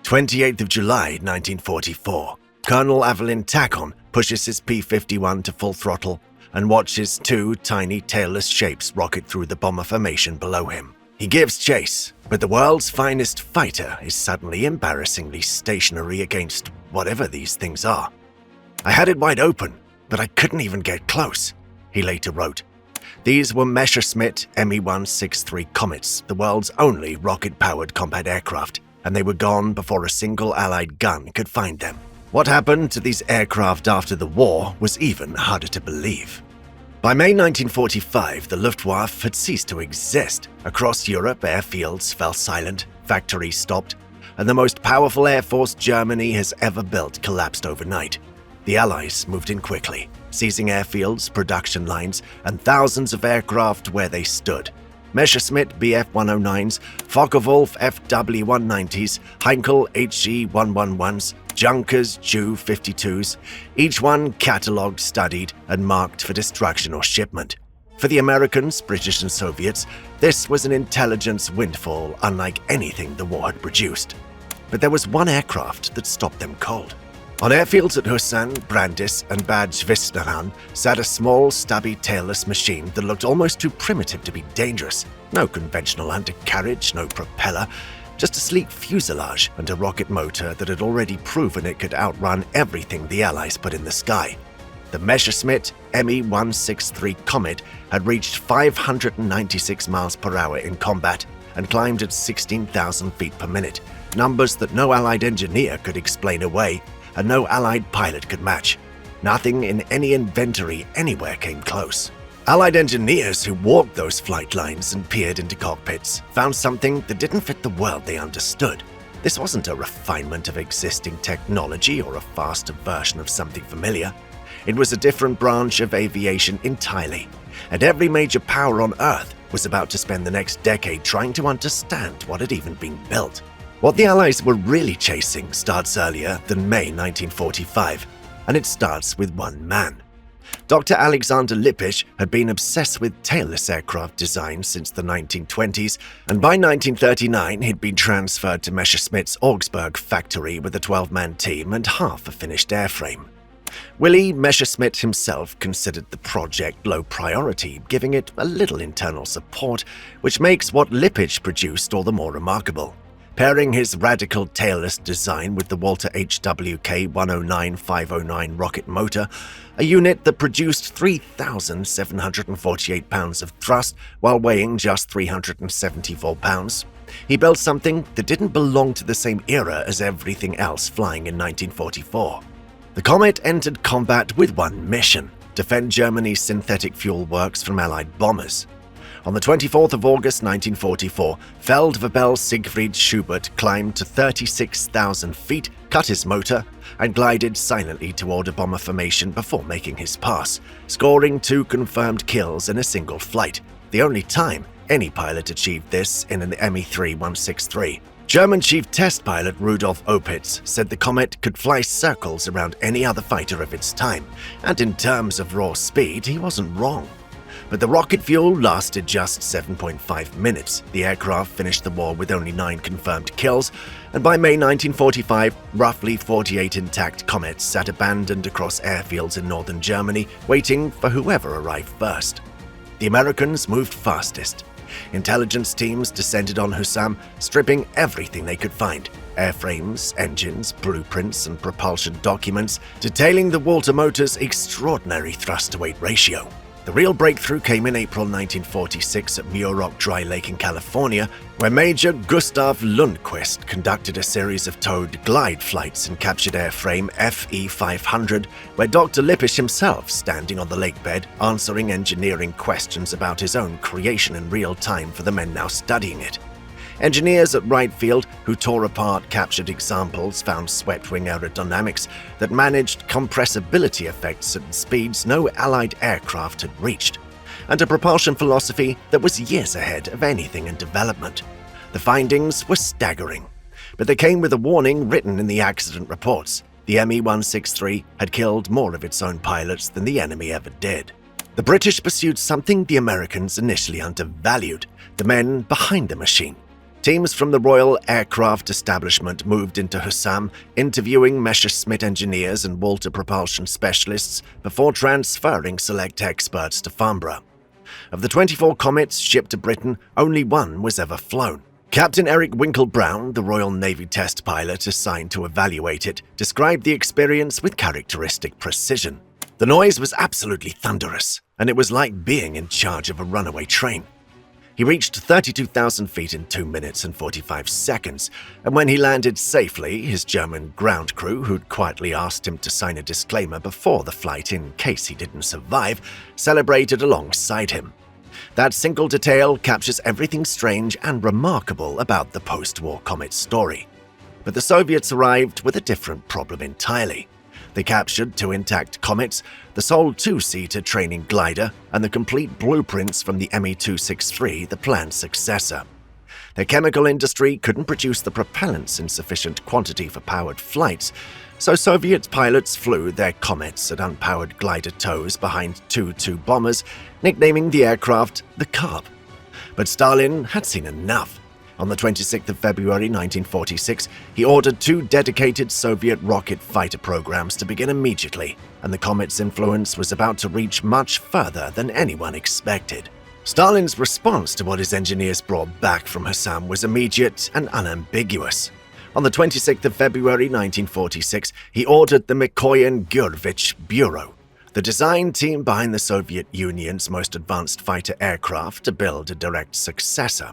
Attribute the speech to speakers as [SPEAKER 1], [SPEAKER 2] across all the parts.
[SPEAKER 1] 28th of July, 1944. Colonel Evelyn Tacon pushes his P-51 to full throttle and watches two tiny tailless shapes rocket through the bomber formation below him. He gives chase, but the world's finest fighter is suddenly embarrassingly stationary against whatever these things are. "I had it wide open, but I couldn't even get close," he later wrote. These were Messerschmitt Me-163 Comets, the world's only rocket-powered combat aircraft, and they were gone before a single Allied gun could find them. What happened to these aircraft after the war was even harder to believe. By May 1945, the Luftwaffe had ceased to exist. Across Europe, airfields fell silent, factories stopped, and the most powerful air force Germany has ever built collapsed overnight. The Allies moved in quickly, seizing airfields, production lines, and thousands of aircraft where they stood. Messerschmitt Bf-109s, Focke-Wulf FW-190s, Heinkel HE-111s, Junkers Ju-52s, each one catalogued, studied, and marked for destruction or shipment. For the Americans, British, and Soviets, this was an intelligence windfall unlike anything the war had produced. But there was one aircraft that stopped them cold. On airfields at Hussan, Brandis, and Bad Schwisteran sat a small, stubby, tailless machine that looked almost too primitive to be dangerous. No conventional undercarriage, no propeller, just a sleek fuselage and a rocket motor that had already proven it could outrun everything the Allies put in the sky. The Messerschmitt Me-163 Comet had reached 596 miles per hour in combat and climbed at 16,000 feet per minute, numbers that no Allied engineer could explain away and no Allied pilot could match. Nothing in any inventory anywhere came close. Allied engineers who walked those flight lines and peered into cockpits found something that didn't fit the world they understood. This wasn't a refinement of existing technology or a faster version of something familiar. It was a different branch of aviation entirely, and every major power on Earth was about to spend the next decade trying to understand what had even been built. What the Allies were really chasing starts earlier than May 1945, and it starts with one man. Dr. Alexander Lippisch had been obsessed with tailless aircraft design since the 1920s, and by 1939 he'd been transferred to Messerschmitt's Augsburg factory with a 12-man team and half a finished airframe. Willy Messerschmitt himself considered the project low priority, giving it a little internal support, which makes what Lippisch produced all the more remarkable. Pairing his radical tailless design with the Walter HWK 109-509 rocket motor, a unit that produced 3,748 pounds of thrust while weighing just 374 pounds, he built something that didn't belong to the same era as everything else flying in 1944. The Comet entered combat with one mission: defend Germany's synthetic fuel works from Allied bombers. On the 24th of August 1944, Feldwebel Siegfried Schubert climbed to 36,000 feet, cut his motor, and glided silently toward a bomber formation before making his pass, scoring 2 confirmed kills in a single flight, the only time any pilot achieved this in an Me-3 163. German chief test pilot Rudolf Opitz said the Comet could fly circles around any other fighter of its time, and in terms of raw speed, he wasn't wrong. But the rocket fuel lasted just 7.5 minutes. The aircraft finished the war with only 9 confirmed kills, and by May 1945, roughly 48 intact Comets sat abandoned across airfields in northern Germany, waiting for whoever arrived first. The Americans moved fastest. Intelligence teams descended on Husam, stripping everything they could find: airframes, engines, blueprints, and propulsion documents, detailing the Walter motor's extraordinary thrust-to-weight ratio. The real breakthrough came in April 1946 at Muroc Dry Lake in California, where Major Gustav Lundquist conducted a series of towed glide flights and captured airframe FE-500, where Dr. Lippisch himself standing on the lakebed answering engineering questions about his own creation in real time for the men now studying it. Engineers at Wright Field, who tore apart captured examples, found swept-wing aerodynamics that managed compressibility effects at speeds no Allied aircraft had reached, and a propulsion philosophy that was years ahead of anything in development. The findings were staggering, but they came with a warning written in the accident reports. The Me-163 had killed more of its own pilots than the enemy ever did. The British pursued something the Americans initially undervalued: the men behind the machine. Teams from the Royal Aircraft Establishment moved into Hussam, interviewing Messerschmitt engineers and Walter propulsion specialists before transferring select experts to Farnborough. Of the 24 Comets shipped to Britain, only one was ever flown. Captain Eric Winkle-Brown, the Royal Navy test pilot assigned to evaluate it, described the experience with characteristic precision. The noise was absolutely thunderous, and it was like being in charge of a runaway train. He reached 32,000 feet in 2 minutes and 45 seconds, and when he landed safely, his German ground crew, who'd quietly asked him to sign a disclaimer before the flight in case he didn't survive, celebrated alongside him. That single detail captures everything strange and remarkable about the post-war Comet story. But the Soviets arrived with a different problem entirely. They captured 2 intact Comets, the sole 2-seater training glider, and the complete blueprints from the Me-263, the planned successor. Their chemical industry couldn't produce the propellants in sufficient quantity for powered flights, so Soviet pilots flew their Comets at unpowered glider tows behind 2 bombers, nicknaming the aircraft the Carp. But Stalin had seen enough. On the 26th of February 1946, he ordered 2 dedicated Soviet rocket fighter programs to begin immediately, and the Comet's influence was about to reach much further than anyone expected. Stalin's response to what his engineers brought back from Hussam was immediate and unambiguous. On the 26th of February 1946, he ordered the Mikoyan-Gurevich Bureau, the design team behind the Soviet Union's most advanced fighter aircraft, to build a direct successor.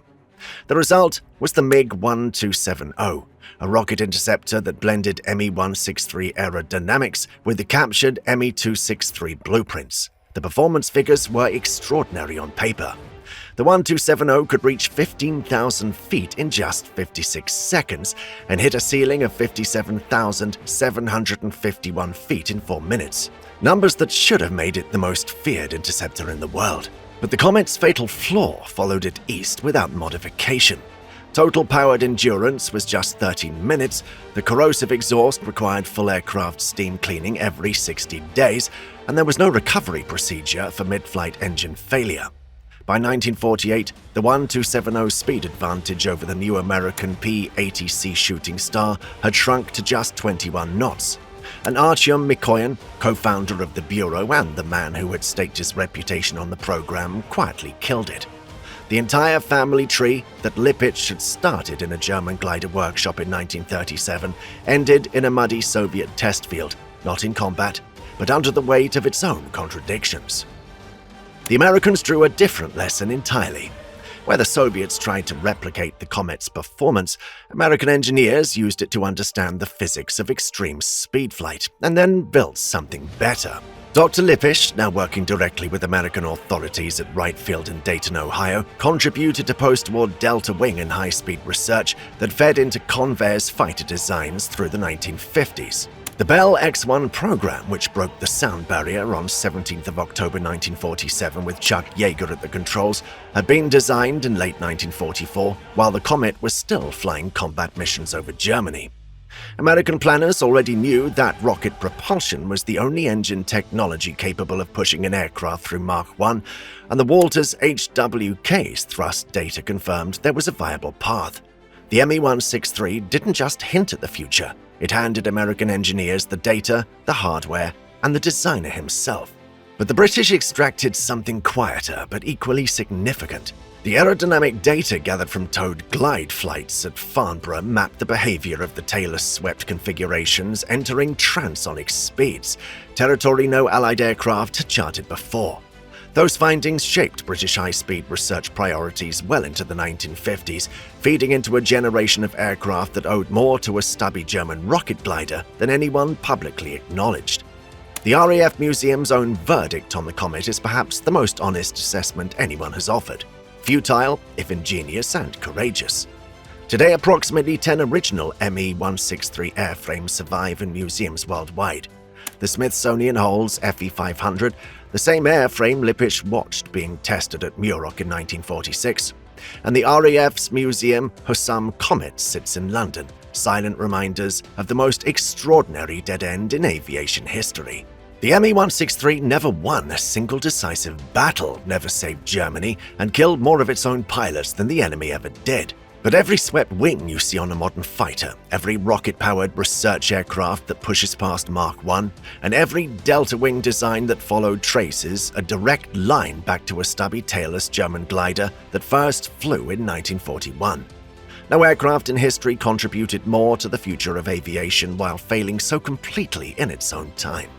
[SPEAKER 1] The result was the MiG-1270, a rocket interceptor that blended Me-163 aerodynamics with the captured Me-263 blueprints. The performance figures were extraordinary on paper. The 1270 could reach 15,000 feet in just 56 seconds and hit a ceiling of 57,751 feet in 4 minutes, numbers that should have made it the most feared interceptor in the world. But the Comet's fatal flaw followed it east without modification. Total powered endurance was just 13 minutes, the corrosive exhaust required full aircraft steam cleaning every 60 days, and there was no recovery procedure for mid-flight engine failure. By 1948, the 1270's speed advantage over the new American P-80C Shooting Star had shrunk to just 21 knots. And Artyom Mikoyan, co-founder of the Bureau and the man who had staked his reputation on the program, quietly killed it. The entire family tree that Lipich had started in a German glider workshop in 1937 ended in a muddy Soviet test field, not in combat, but under the weight of its own contradictions. The Americans drew a different lesson entirely. Where the Soviets tried to replicate the Comet's performance, American engineers used it to understand the physics of extreme speed flight, and then built something better. Dr. Lipich, now working directly with American authorities at Wright Field in Dayton, Ohio, contributed to post-war Delta Wing and high-speed research that fed into Convair's fighter designs through the 1950s. The Bell X-1 program, which broke the sound barrier on 17th of October 1947 with Chuck Yeager at the controls, had been designed in late 1944, while the Comet was still flying combat missions over Germany. American planners already knew that rocket propulsion was the only engine technology capable of pushing an aircraft through Mach 1, and the Walters HWK's thrust data confirmed there was a viable path. The Me-163 didn't just hint at the future. It handed American engineers the data, the hardware, and the designer himself. But the British extracted something quieter but equally significant. The aerodynamic data gathered from towed glide flights at Farnborough mapped the behavior of the tailor-swept configurations entering transonic speeds, territory no Allied aircraft had charted before. Those findings shaped British high-speed research priorities well into the 1950s, feeding into a generation of aircraft that owed more to a stubby German rocket glider than anyone publicly acknowledged. The RAF Museum's own verdict on the Comet is perhaps the most honest assessment anyone has offered. Futile, if ingenious, and courageous. Today, approximately 10 original Me-163 airframes survive in museums worldwide. The Smithsonian holds FE-500, the same airframe Lipich watched being tested at Muroc in 1946, and the RAF's museum Hussam Comet sits in London, silent reminders of the most extraordinary dead end in aviation history. The Me-163 never won a single decisive battle, never saved Germany, and killed more of its own pilots than the enemy ever did. But every swept wing you see on a modern fighter, every rocket-powered research aircraft that pushes past Mach 1, and every delta wing design that followed traces a direct line back to a stubby tailless German glider that first flew in 1941. No aircraft in history contributed more to the future of aviation while failing so completely in its own time.